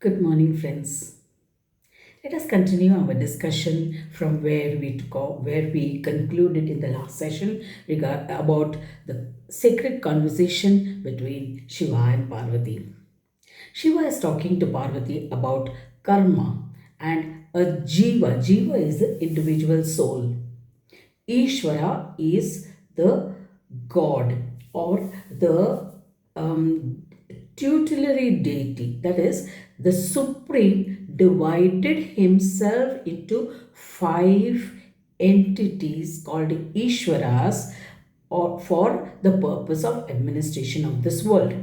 Good morning, friends. Let us continue our discussion from where we concluded in the last session about the sacred conversation between Shiva and Parvati. Shiva is talking to Parvati about karma and a jiva. Jiva is the individual soul. Ishvara is the god or the tutelary deity, that is, the supreme divided himself into five entities called Ishwaras or for the purpose of administration of this world.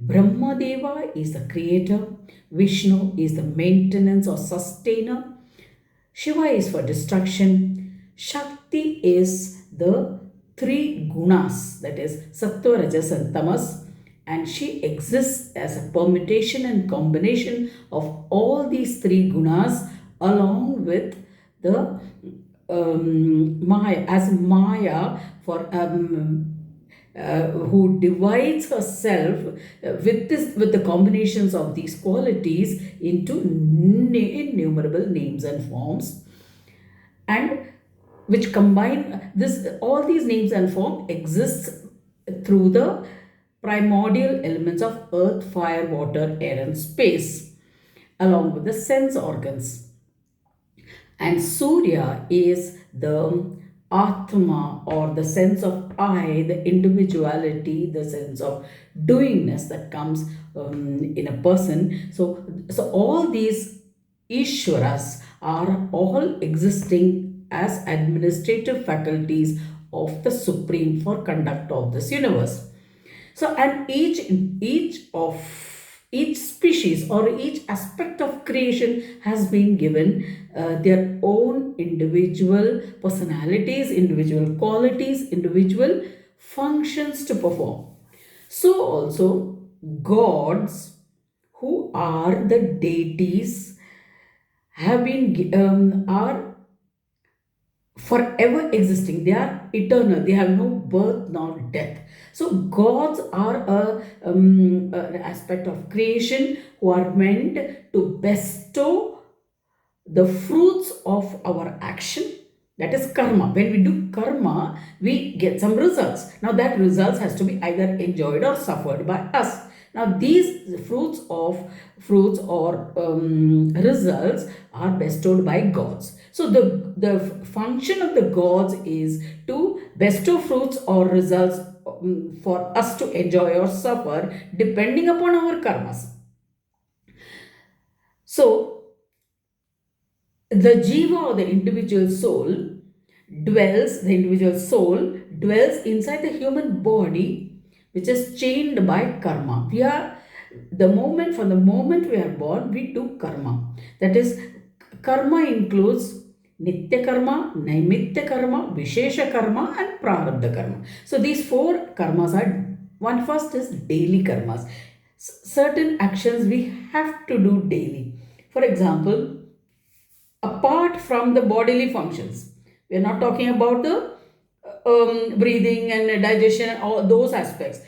Brahmadeva is the creator, Vishnu is the maintenance or sustainer, Shiva is for destruction. Shakti is the three gunas, that is Sattva, Rajas, and Tamas, and she exists as a permutation and combination of all these three gunas along with the Maya, as Maya for who divides herself with the combinations of these qualities into innumerable names and forms, and which combine this all these names and form exists through the primordial elements of earth, fire, water, air, and space, along with the sense organs. And Surya is the Atma, or the sense of I, the individuality, the sense of doingness that comes in a person. So all these Ishwaras are all existing as administrative faculties of the Supreme for conduct of this universe. So, and each species or each aspect of creation has been given their own individual personalities, individual qualities, individual functions to perform. So also gods, who are the deities, have been are forever existing. They are eternal. They have no birth nor death. So gods are an aspect of creation who are meant to bestow the fruits of our action, that is karma. When we do karma, we get some results. Now that results has to be either enjoyed or suffered by us. Now these fruits or results are bestowed by gods. So the function of the gods is to bestow fruits or results for us to enjoy or suffer depending upon our karmas. So the jiva, or the individual soul dwells inside the human body, which is chained by karma. From the moment we are born, we do karma. That is, karma includes Nitya karma, Naimitya karma, Vishesha karma, and Prarabdha karma. So these four karmas first is daily karmas. Certain actions we have to do daily. For example, apart from the bodily functions, we are not talking about the breathing and digestion, all those aspects.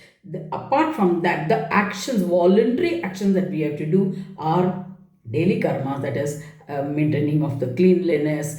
Apart from that, the actions, voluntary actions that we have to do are daily karma, that is maintaining of the cleanliness,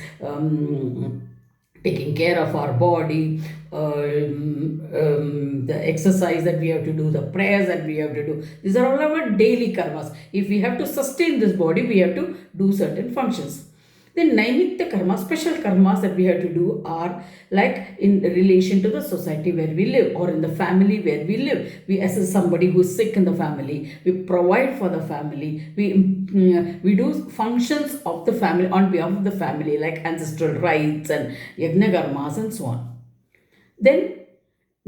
taking care of our body, the exercise that we have to do, the prayers that we have to do. These are all our daily karmas. If we have to sustain this body, we have to do certain functions. Then Naimitya karma, special karmas that we have to do are like in relation to the society where we live or in the family where we live. We assist somebody who is sick in the family. We provide for the family. We do functions of the family on behalf of the family, like ancestral rites and yajna karmas and so on. Then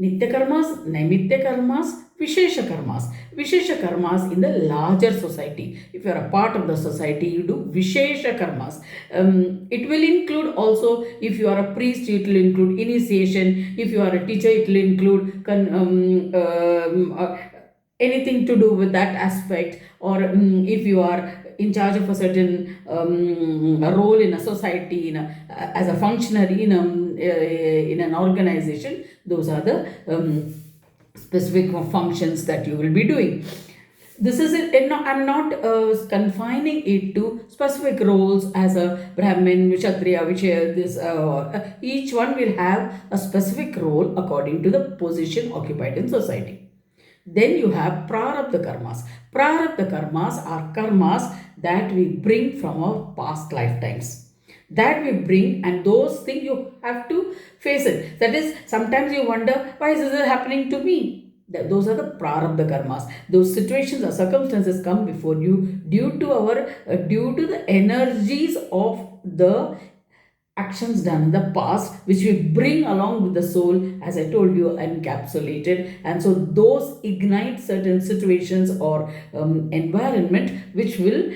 Nitya karmas, Naimitya karmas, Vishesha karmas. Vishesha karmas in the larger society. If you are a part of the society, you do Vishesha karmas. It will include also, if you are a priest, it will include initiation. If you are a teacher, it will include anything to do with that aspect. Or if you are in charge of a certain a role in a society, as a functionary in an organization, those are the specific functions that you will be doing. This is it. And I'm not confining it to specific roles as a Brahmin, Kshatriya, Vishya, this, each one will have a specific role according to the position occupied in society. Then you have prarabdha karmas. Prarabdha karmas are karmas that we bring from our past lifetimes. That we bring, and those things you have to face it. That is, sometimes you wonder, why is this happening to me? Those are the prarabdha karmas. Those situations or circumstances come before you due to the energies of the actions done in the past, which we bring along with the soul, as I told you, encapsulated. And so those ignite certain situations or environment which will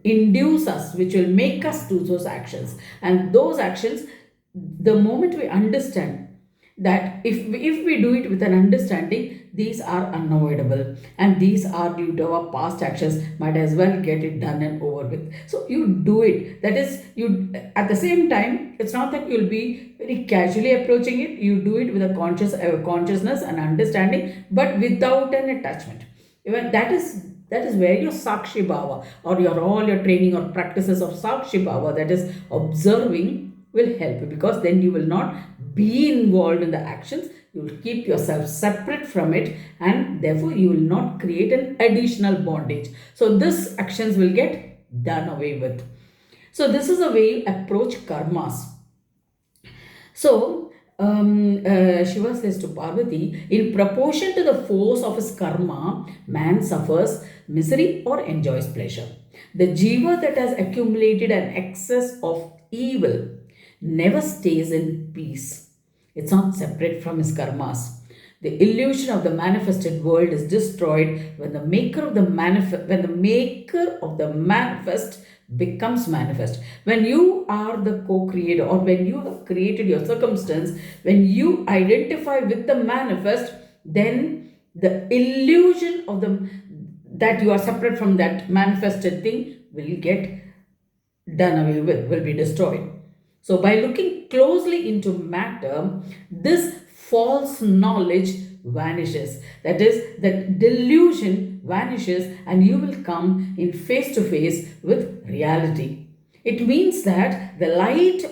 induce us, which will make us do those actions. And those actions, the moment we understand that if we do it with an understanding, these are unavoidable and these are due to our past actions, might as well get it done and over with. So you do it. That is, you at the same time, it's not that you'll be very casually approaching it. You do it with a consciousness and understanding, but without an attachment. Even that is where your Sakshi Bhava or all your training or practices of Sakshi Bhava, that is observing, will help you, because then you will not be involved in the actions. You will keep yourself separate from it, and therefore you will not create an additional bondage. So this actions will get done away with. So this is a way you approach karmas. So Shiva says to Parvati, in proportion to the force of his karma, man suffers misery or enjoys pleasure. The jiva that has accumulated an excess of evil never stays in peace. It's not separate from his karmas. The illusion of the manifested world is destroyed when the maker of the manifest becomes manifest. When you are the co-creator, or when you have created your circumstance, when you identify with the manifest, then the illusion of the that you are separate from that manifested thing will get done away with, will be destroyed. So by looking closely into matter, this false knowledge vanishes. That is, that delusion vanishes, and you will come in face to face with reality. It means that the light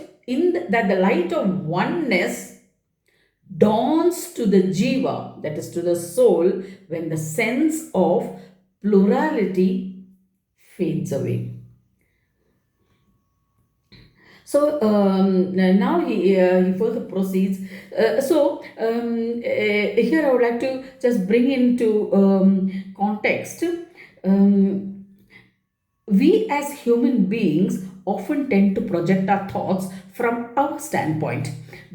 of oneness dawns to the jiva, that is to the soul, when the sense of plurality fades away. So now he further proceeds. Here I would like to just bring into context. We as human beings often tend to project our thoughts from our standpoint,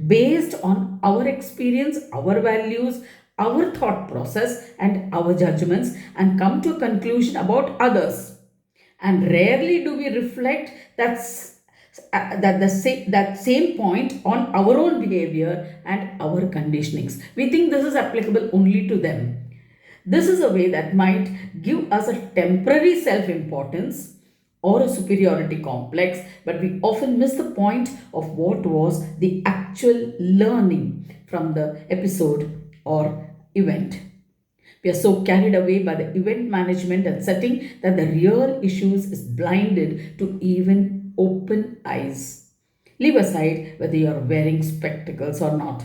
based on our experience, our values, our thought process, and our judgments, and come to a conclusion about others. And rarely do we reflect that same point on our own behavior and our conditionings. We think this is applicable only to them. This is a way that might give us a temporary self-importance or a superiority complex, but we often miss the point of what was the actual learning from the episode or event. We are so carried away by the event management and setting that the real issues is blinded to even open eyes. Leave aside whether you are wearing spectacles or not.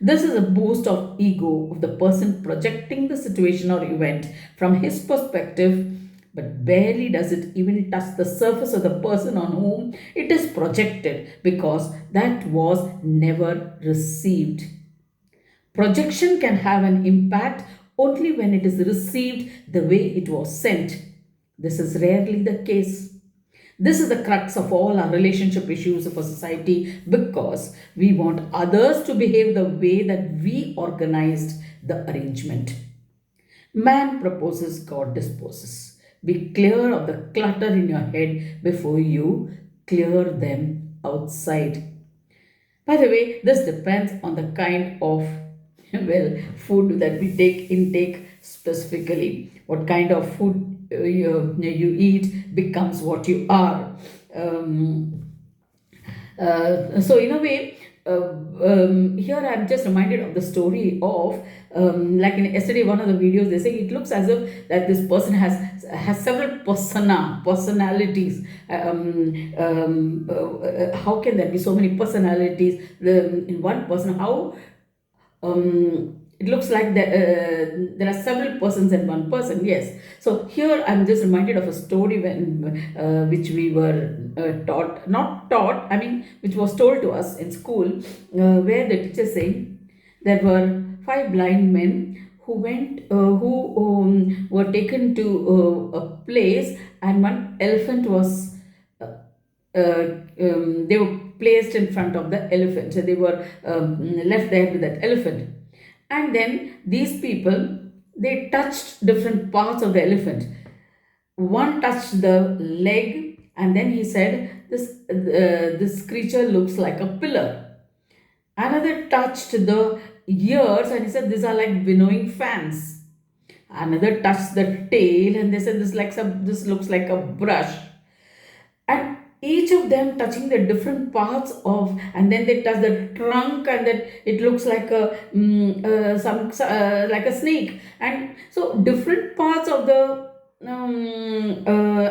This is a boost of ego of the person projecting the situation or event from his perspective, but barely does it even touch the surface of the person on whom it is projected, because that was never received. Projection can have an impact only when it is received the way it was sent. This is rarely the case. This is the crux of all our relationship issues of a society, because we want others to behave the way that we organized the arrangement. Man proposes, God disposes. Be clear of the clutter in your head before you clear them outside. By the way, this depends on the kind of food that we intake specifically. What kind of food you eat becomes what you are. So in a way, here I'm just reminded of the story of, like in yesterday one of the videos, they say it looks as if that this person has several personalities. How can there be so many personalities in one person? How it looks like there are several persons in one person. Yes. So here I'm just reminded of a story when which we were taught, not taught, I mean, which was told to us in school, where the teacher saying there were five blind men who were taken to a place, and one elephant was they were placed in front of the elephant. So they were left there with that elephant. And then these people, they touched different parts of the elephant. One touched the leg, and then he said, this creature looks like a pillar. Another touched the ears, and he said, these are like winnowing fans. Another touched the tail, and they said, this looks like a brush. And each of them touching the different parts of, and then they touch the trunk, and then it looks like a like a snake. And so different parts of the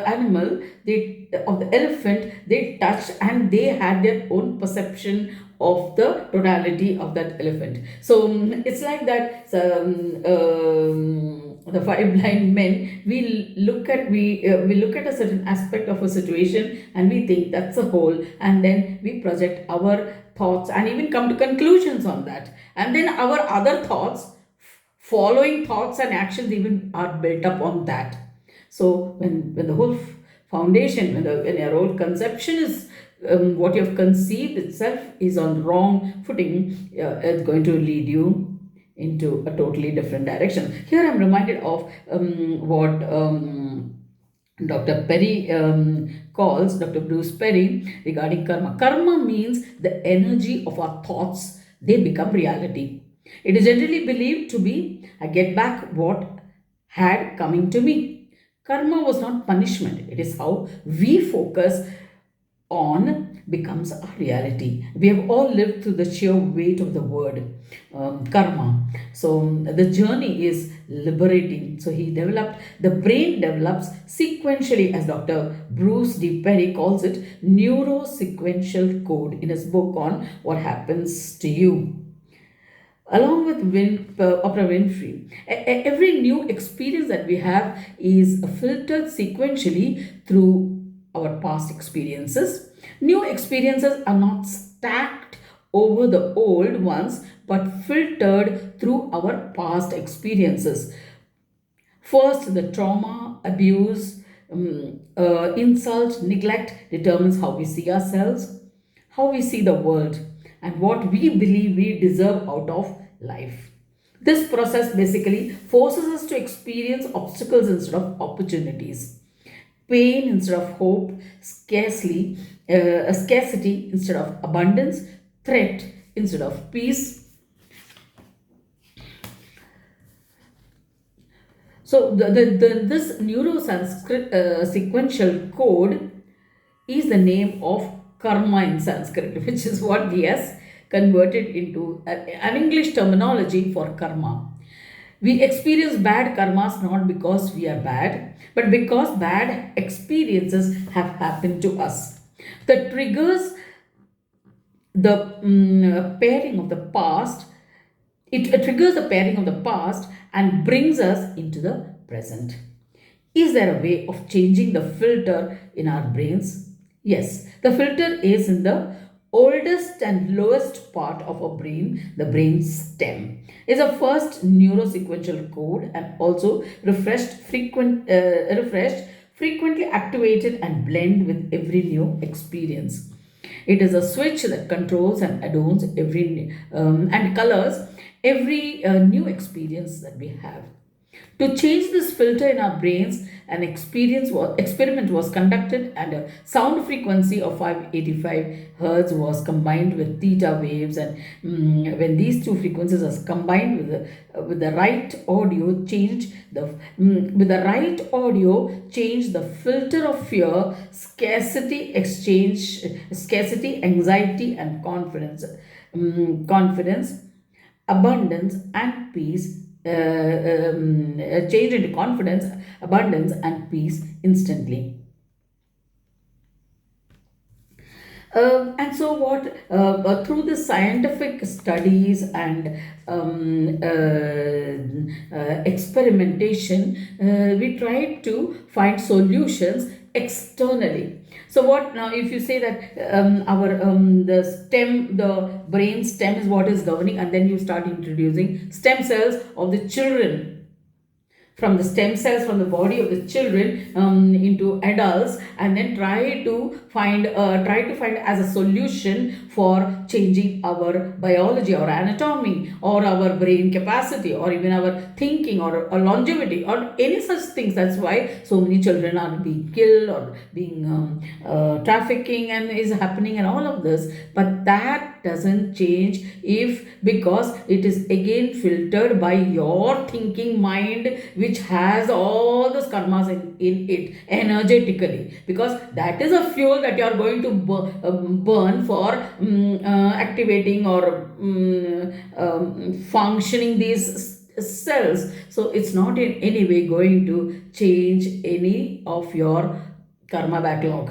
animal, they of the elephant, they touched, and they had their own perception of the totality of that elephant. So it's like that. The five blind men, we look at a certain aspect of a situation, and we think that's a whole, and then we project our thoughts and even come to conclusions on that, and then our other thoughts, following thoughts and actions even are built up on that. So when the whole foundation, when your whole conception is what you have conceived itself is on wrong footing, it's going to lead you into a totally different direction. Here I'm reminded of what Dr. Perry calls, Dr. Bruce Perry, regarding karma. Karma means the energy of our thoughts, they become reality. It is generally believed to be, I get back what had coming to me. Karma was not punishment, it is how we focus on becomes our reality. We have all lived through the sheer weight of the word karma. So the journey is liberating. So the brain develops sequentially, as Dr. Bruce D. Perry calls it, neurosequential code in his book on what happens to you. Along with Oprah Winfrey, every new experience that we have is filtered sequentially through our past experiences. New experiences are not stacked over the old ones, but filtered through our past experiences. First, the trauma, abuse, insult, neglect determines how we see ourselves, how we see the world, and what we believe we deserve out of life. This process basically forces us to experience obstacles instead of opportunities, pain instead of hope, scarcity instead of abundance, threat instead of peace. So this sequential code is the name of karma in Sanskrit, which is what he has converted into an English terminology for karma. We experience bad karmas not because we are bad, but because bad experiences have happened to us. The triggers the pairing of the past, it triggers the pairing of the past and brings us into the present. Is there a way of changing the filter in our brains? Yes, the filter is in the oldest and lowest part of our brain, the brain stem. Is a first neurosequential code and also refreshed, frequently activated and blend with every new experience. It is a switch that controls and adorns every and colors every new experience that we have. To change this filter in our brains, an experiment was conducted, and a sound frequency of 585 hertz was combined with theta waves. And when these two frequencies are combined with the right audio, changed the filter of fear, scarcity, anxiety, and confidence. confidence, abundance, and peace. Change into confidence, abundance, and peace instantly. And so, what through the scientific studies and experimentation, we try to find solutions externally. So, what now? If you say that our the brain stem is what is governing, and then you start introducing stem cells of the children from the stem cells from the body of the children into adults, and then try to find as a solution for changing our biology or anatomy or our brain capacity or even our thinking or longevity or any such things. That's why so many children are being killed or being trafficking and is happening and all of this. But that doesn't change if because it is again filtered by your thinking mind, which has all those karmas in it energetically, because that is a fuel that you are going to burn for activating or functioning these cells. So it's not in any way going to change any of your karma backlog.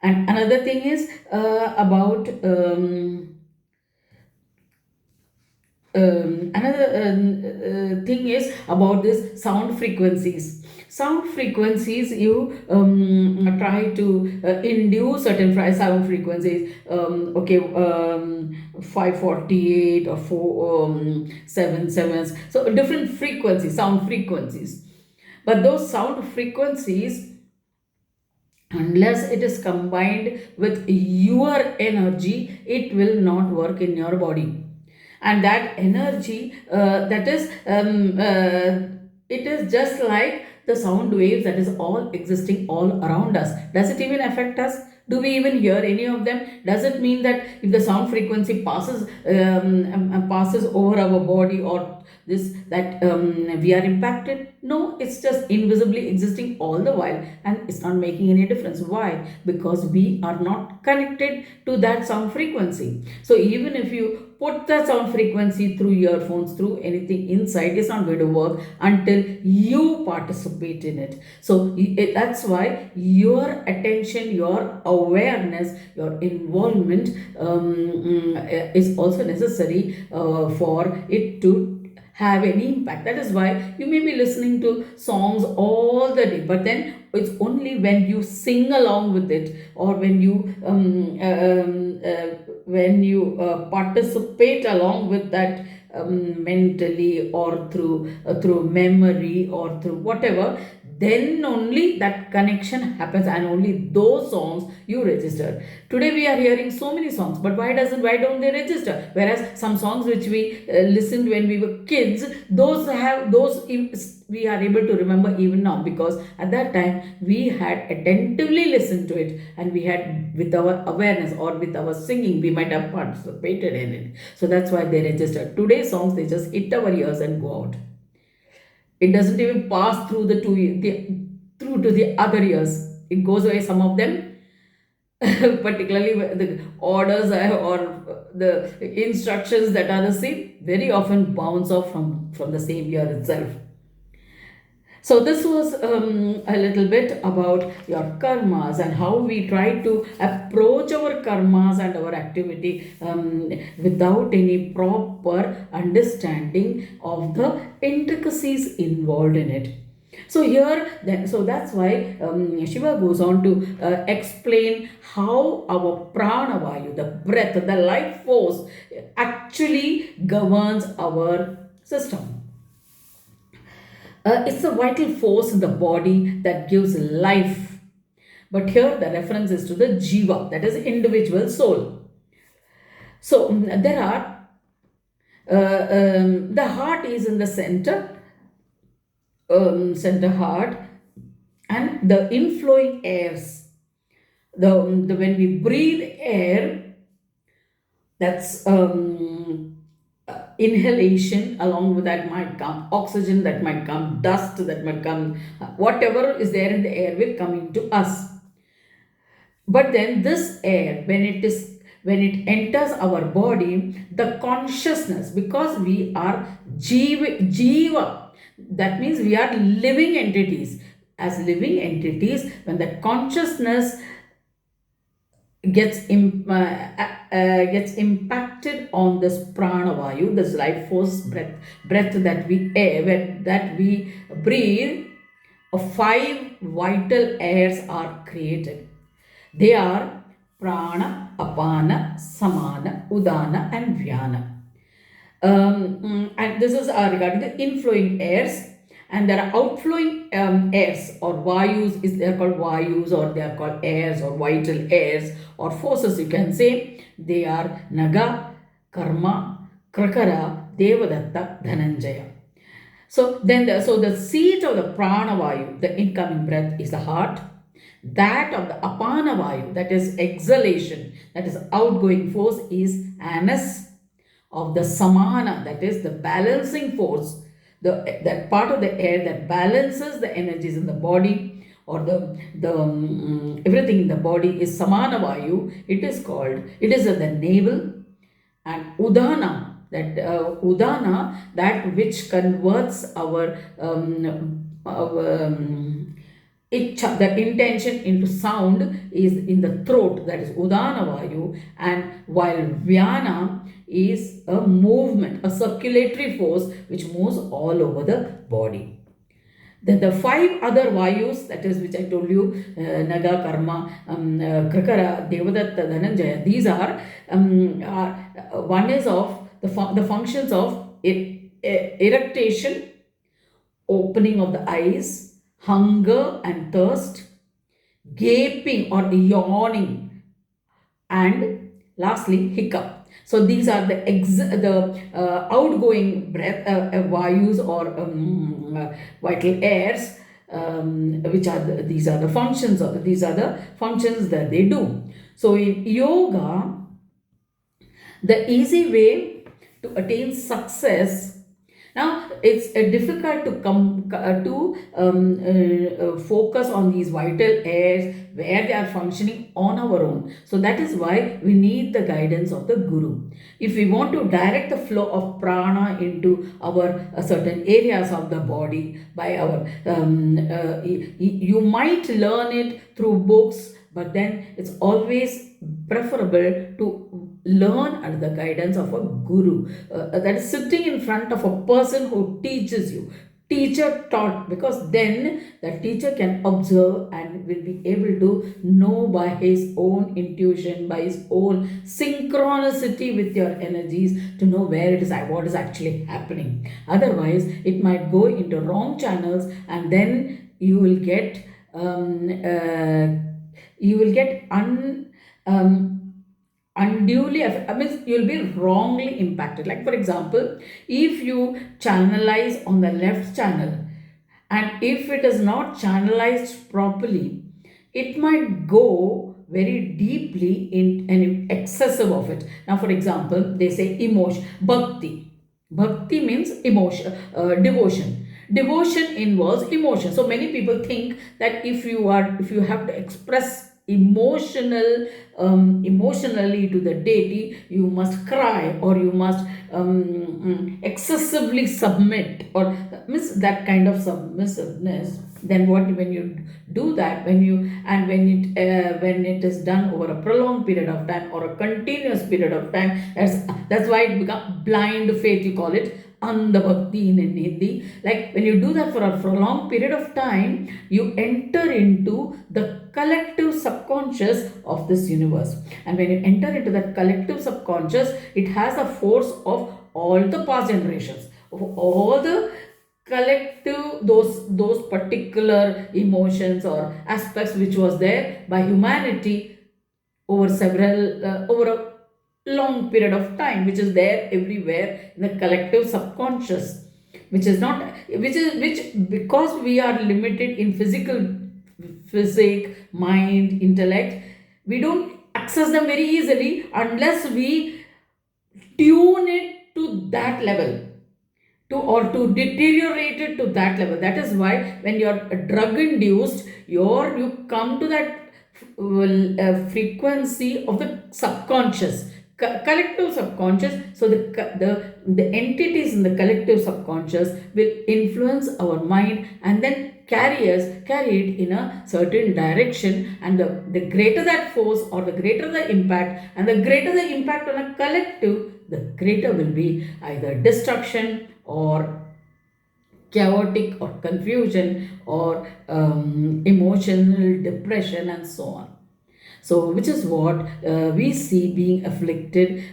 And another thing is about another thing is about this sound frequencies. Sound frequencies, you try to induce certain sound frequencies. 548 or 477. So different frequencies, sound frequencies. But those sound frequencies, unless it is combined with your energy, it will not work in your body. And that energy, it is just like the sound waves that is all existing all around us. Does it even affect us? Do we even hear any of them? Does it mean that if the sound frequency passes over our body or this that we are impacted? No, it's just invisibly existing all the while, and it's not making any difference. Why? Because we are not connected to that sound frequency. So even if you put the sound frequency through earphones, through anything inside, it's not going to work until you participate in it. So that's why your attention, your awareness, your involvement is also necessary for it to have any impact. That is why you may be listening to songs all the day, but then it's only when you sing along with it, or when you participate along with that mentally or through memory or through whatever, then only that connection happens, and only those songs you register. Today we are hearing so many songs, but why don't they register? Whereas some songs which we listened when we were kids, we are able to remember even now, because at that time we had attentively listened to it, and we had, with our awareness or with our singing, we might have participated in it. So that's why they register. Today's songs, they just hit our ears and go out. It doesn't even pass through through to the other ears. It goes away, some of them, particularly the orders or the instructions that are the same, very often bounce off from the same ear itself. So this was a little bit about your karmas and how we try to approach our karmas and our activity without any proper understanding of the intricacies involved in it. So so that's why Shiva goes on to explain how our pranavayu, the breath, the life force, actually governs our system. It's a vital force in the body that gives life. But here the reference is to the jiva, that is individual soul. So there are, the heart is in the center heart, and the inflowing airs, when we breathe air, that's inhalation, along with that might come oxygen, that might come dust, that might come whatever is there in the air will come into us. But then this air, when it is when it enters our body, the consciousness, because we are jiva, that means we are living entities. As living entities, when the consciousness gets impacted on this pranavayu, this life force breath that we breathe, five vital airs are created. They are prana, apana, samana, udana, and vyana. And this is regarding the inflowing airs, and there are outflowing airs or vayus. They are called vayus, or they are called airs or vital airs or forces, you can say. They are naga, karma, krakara, devadatta, dhananjaya. So the seat of the pranavayu, the incoming breath, is the heart. That of the apanavayu, that is exhalation, that is outgoing force, is anus. Of the samana, that is the balancing force, that part of the air that balances the energies in the body, or the everything in the body, is samana vayu. It is at the navel. And udana, that which converts our the intention into sound, is in the throat, that is udana vayu. And while vyana is a movement, a circulatory force which moves all over the body. Then the five other vayus, that is, which I told you, naga, karma, krakara, devadatta, dhananjaya, these are one is of the functions of eructation, opening of the eyes, hunger and thirst, gaping or yawning, and lastly hiccup. So these are the outgoing breath vayus, or vital airs, which are these are the functions that they do. So in yoga, the easy way to attain success. Now, it's difficult to focus on these vital airs where they are functioning on our own. So that is why we need the guidance of the guru. If we want to direct the flow of prana into our certain areas of the body by our, you might learn it through books, but then it's always preferable to learn under the guidance of a guru, that is sitting in front of a person who teaches you, teacher taught, because then the teacher can observe and will be able to know by his own intuition, by his own synchronicity with your energies, to know where it is, what is actually happening. Otherwise it might go into wrong channels, and then you will get unduly, you'll be wrongly impacted. Like, for example, if you channelize on the left channel, and if it is not channelized properly, it might go very deeply in and excessive of it. Now, for example, they say emotion, bhakti means emotion, devotion. Devotion involves emotion. So many people think that if you have to express emotionally to the deity, you must cry, or you must excessively submit, or miss that kind of submissiveness. Then when you do that, when it is done over a prolonged period of time or a continuous period of time, that's why it becomes blind faith, you call it Andha Bhakti in Hindi. Like, when you do that for a prolonged period of time, you enter into the collective subconscious of this universe. And when you enter into that collective subconscious, it has a force of all the past generations, of all the collective, those particular emotions or aspects which was there by humanity over a long period of time, which is there everywhere in the collective subconscious, which because we are limited in physic, mind, intellect, we don't access them very easily unless we tune it to that level, to deteriorate it to that level. That is why when you're drug induced, you come to that frequency of the subconscious, collective subconscious. So the entities in the collective subconscious will influence our mind and then carry it in a certain direction. And the greater that force, or the greater the impact, and the greater the impact on a collective, the greater will be either destruction or chaotic or confusion or emotional depression and so on. So, which is what we see being afflicted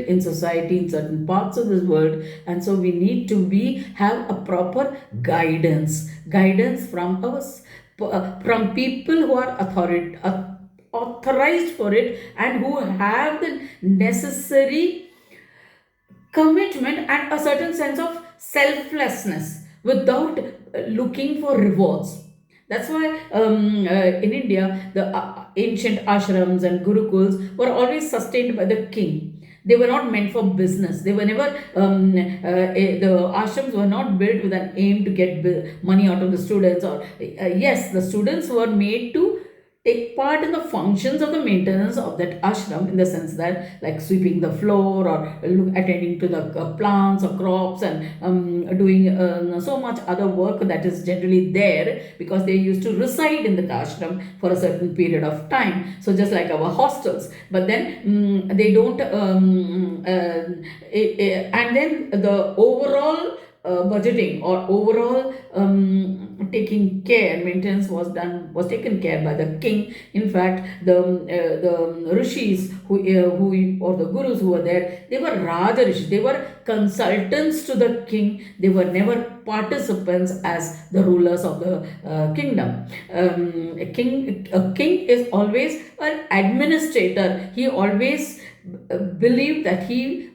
in society in certain parts of this world. And so we need to have a proper guidance from us, from people who are authorized for it, and who have the necessary commitment and a certain sense of selflessness without looking for rewards. That's why in India, the ancient ashrams and gurukuls were always sustained by the king. They were not meant for business. They were never, the ashrams were not built with an aim to get money out of the students. Or, yes, the students were made to take part in the functions of the maintenance of that ashram, in the sense that, like sweeping the floor, or attending to the plants or crops, and doing so much other work that is generally there because they used to reside in the ashram for a certain period of time. So just like our hostels, but then they don't and then the overall budgeting, or overall maintenance was taken care by the king. In fact, the rishis who or the gurus who were there, they were Raja Rishis. They were consultants to the king. They were never participants as the rulers of the kingdom. A king is always an administrator. He always believed that he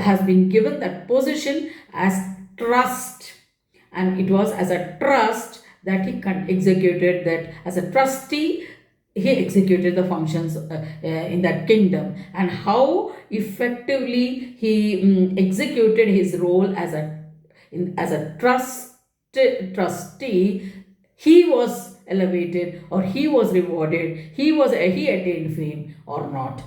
has been given that position as trust, and it was as a trust that he executed that. As a trustee, he executed the functions in that kingdom. And how effectively he executed his role as a trustee, he was elevated, or he was rewarded, he attained fame or not.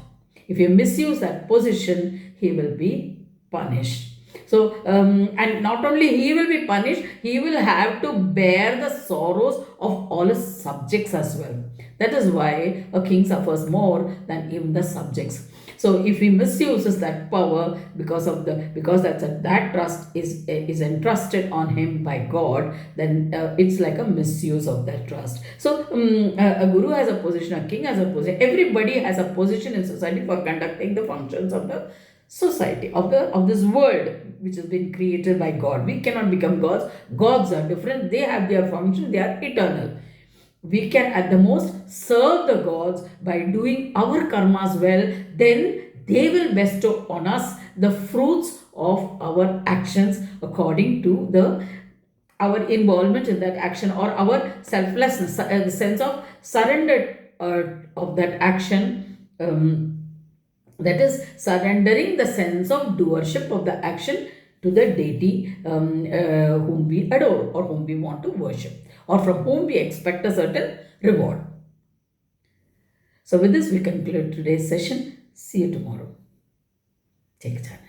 If you misuse that position, he will be punished. So, and not only he will be punished, he will have to bear the sorrows of all his subjects as well. That is why a king suffers more than even the subjects. So, if he misuses that power because that trust is entrusted on him by God, then it's like a misuse of that trust. So, a guru has a position, a king has a position. Everybody has a position in society for conducting the functions of the society, of this world which has been created by God. We cannot become gods. Gods are different. They have their function. They are eternal. We can at the most serve the gods by doing our karmas well. Then they will bestow on us the fruits of our actions according to our involvement in that action, or our selflessness, the sense of surrender of that action. That is surrendering the sense of doership of the action to the deity whom we adore, or whom we want to worship, or from whom we expect a certain reward. So, with this, we conclude today's session. See you tomorrow. Take care.